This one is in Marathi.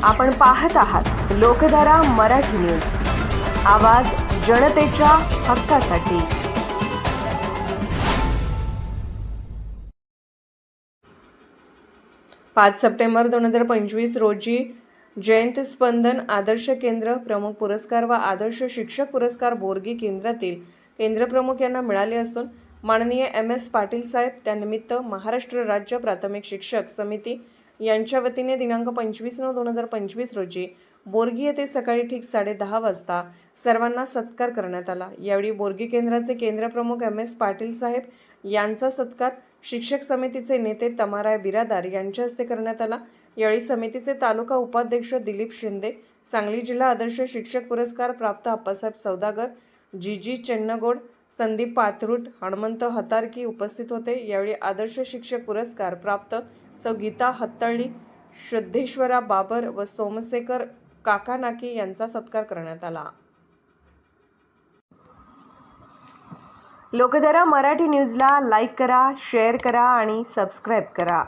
आपण पाहत आहात लोकधारा मराठी न्यूज, आवाज जनतेच्या हक्कासाठी। 5 सप्टेंबर 2025 रोजी जयंत स्पंदन आदर्श केंद्र प्रमुख पुरस्कार व आदर्श शिक्षक पुरस्कार बोरगी केंद्रातील केंद्रप्रमुख यांना मिळाले असून माननीय MS पाटील साहेब त्यानिमित्त महाराष्ट्र राज्य प्राथमिक शिक्षक समिती यांच्या वतीने दिनांक 25/9/2025 रोजी बोरगी येथे सकाळी ठीक 10:30 वाजता सर्वांना सत्कार करण्यात आला। यावेळी बोरगी केंद्राचे केंद्रप्रमुख MS पाटील साहेब यांचा सत्कार शिक्षक समितीचे नेते तमाराय बिरादार यांच्या हस्ते करण्यात आला। यावेळी समितीचे तालुका उपाध्यक्ष दिलीप शिंदे, सांगली जिल्हा आदर्श शिक्षक पुरस्कार प्राप्त अप्पासाहेब सौदागर, जीजी चेन्नगोड, संदीप पाथरूट, हनुमंत हतारकी उपस्थित होते। यावेळी आदर्श शिक्षक पुरस्कार प्राप्त सौ गीता हत्तळी, शुद्धेश्वरा बाबर व सोमशेखर काकानाकी यांचा सत्कार करण्यात आला। लोकधारा मराठी न्यूजला लाईक करा, शेअर करा आणि सबस्क्राईब करा।